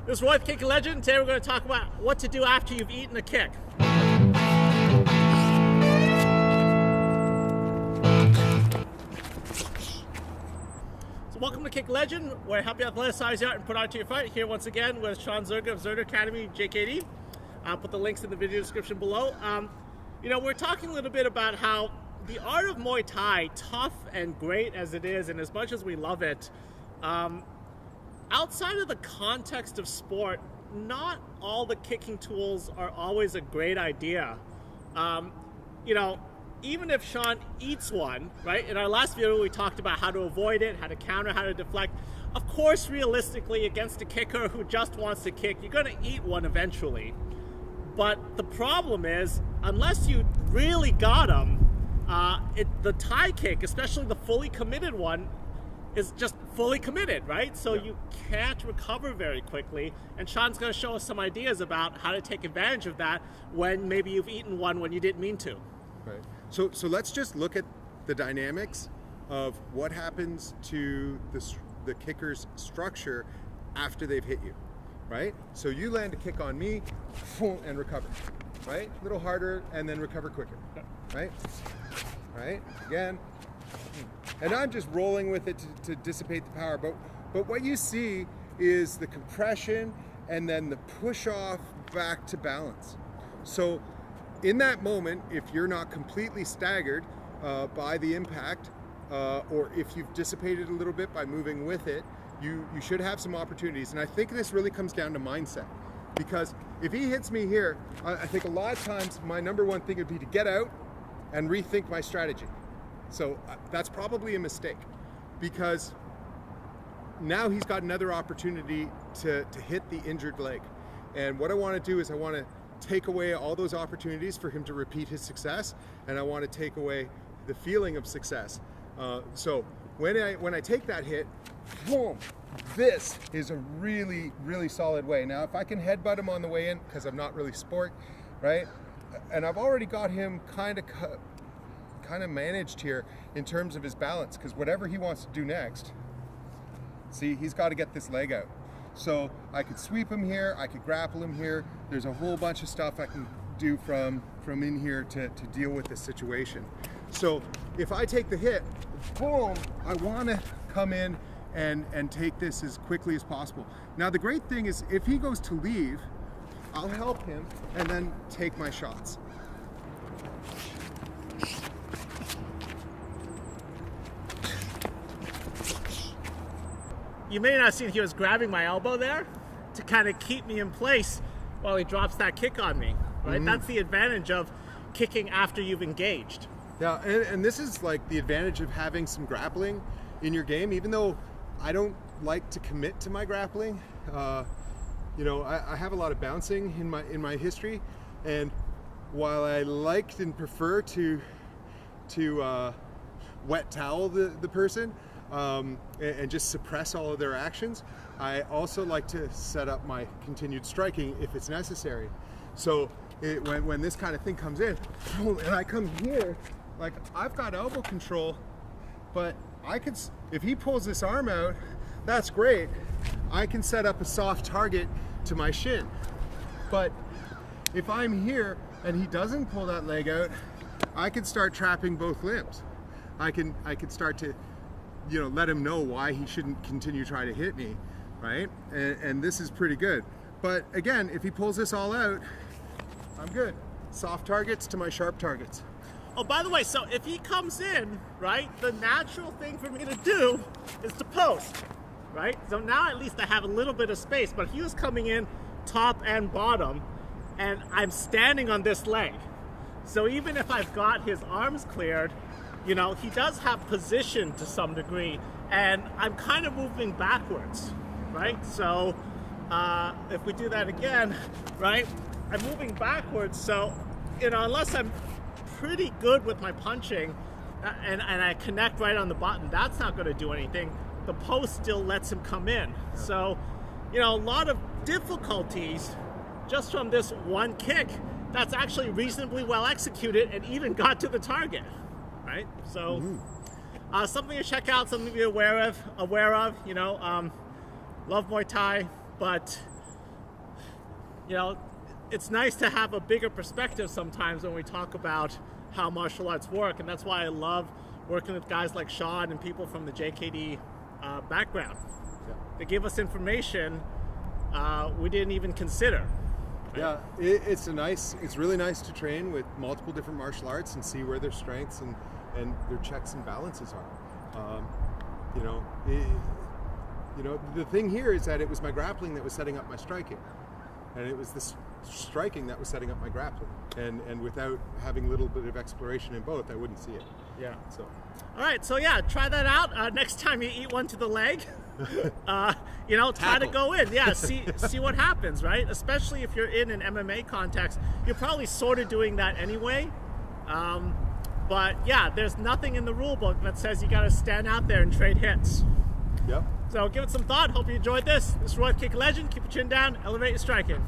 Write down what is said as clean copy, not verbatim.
This is Roy, the Kicking Legend. Today we're going to talk about what to do after you've eaten a kick. So welcome to Kick Legend, where I help you athletize you out and put on to your fight. Here once again with Shawn Zirger of Zirger Academy, JKD. I'll put the links in the video description below. We're talking a little bit about how the art of Muay Thai, tough and great as it is, and as much as we love it, outside of the context of sport, not all the kicking tools are always a great idea. Even if Shawn eats one, right? In our last video, we talked about how to avoid it, how to counter, how to deflect. Of course, realistically, against a kicker who just wants to kick, you're gonna eat one eventually. But the problem is, unless you really got him, the Thai kick, especially the fully committed one, is just fully committed, right? So you can't recover very quickly. And Shawn's going to show us some ideas about how to take advantage of that when maybe you've eaten one when you didn't mean to. Right. So let's just look at the dynamics of what happens to the kicker's structure after they've hit you, right? So you land a kick on me and recover, right? A little harder and then recover quicker, right? Right? Again. And I'm just rolling with it to dissipate the power. But what you see is the compression and then the push off back to balance. So in that moment, if you're not completely staggered by the impact, or if you've dissipated a little bit by moving with it, you should have some opportunities. And I think this really comes down to mindset. Because if he hits me here, I think a lot of times my number one thing would be to get out and rethink my strategy. So that's probably a mistake, because now he's got another opportunity to hit the injured leg. And what I want to do is I want to take away all those opportunities for him to repeat his success, and I want to take away the feeling of success. So when I take that hit, boom, this is a really, really solid way. Now, if I can headbutt him on the way in, because I'm not really sport, right? And I've already got him kind of managed here in terms of his balance, because whatever he wants to do next, see, he's got to get this leg out. So I could sweep him here, I could grapple him here. There's a whole bunch of stuff I can do from in here to deal with this situation. So if I take the hit, boom, I want to come in and take this as quickly as possible. Now the great thing is, if he goes to leave, I'll help him and then take my shots. You may not have seen he was grabbing my elbow there to kind of keep me in place while he drops that kick on me, right? Mm-hmm. That's the advantage of kicking after you've engaged. Yeah, and this is like the advantage of having some grappling in your game. Even though I don't like to commit to my grappling, I have a lot of bouncing in my history, and while I liked and prefer to wet towel the person, and just suppress all of their actions, I also like to set up my continued striking if it's necessary. So when this kind of thing comes in, and I come here, like, I've got elbow control, but if he pulls this arm out, that's great. I can set up a soft target to my shin. But if I'm here and he doesn't pull that leg out, I can start trapping both limbs. I can start to let him know why he shouldn't continue trying to hit me, right? And this is pretty good. But again, if he pulls this all out, I'm good. Soft targets to my sharp targets. Oh, by the way, so if he comes in, right, the natural thing for me to do is to post, right? So now at least I have a little bit of space, but if he was coming in top and bottom, and I'm standing on this leg, so even if I've got his arms cleared, he does have position to some degree, and I'm kind of moving backwards, right? So if we do that again, right, I'm moving backwards. So, unless I'm pretty good with my punching and I connect right on the button, that's not going to do anything. The post still lets him come in. So, a lot of difficulties just from this one kick that's actually reasonably well executed and even got to the target. Right, so something to check out, something to be aware of. Love Muay Thai, but you know, it's nice to have a bigger perspective sometimes when we talk about how martial arts work, and that's why I love working with guys like Shawn and people from the JKD background. Yeah. They give us information we didn't even consider. Yeah, it's really nice to train with multiple different martial arts and see where their strengths and their checks and balances are. The thing here is that it was my grappling that was setting up my striking, and it was this striking that was setting up my grappling. And without having a little bit of exploration in both, I wouldn't see it. Yeah. So. All right, so yeah, try that out. Next time you eat one to the leg, try to go in. Yeah, see what happens, right? Especially if you're in an MMA context, you're probably sort of doing that anyway. But yeah, there's nothing in the rule book that says you got to stand out there and trade hits. Yep. So give it some thought. Hope you enjoyed this. This is Roy Kick Legend. Keep your chin down. Elevate your striking.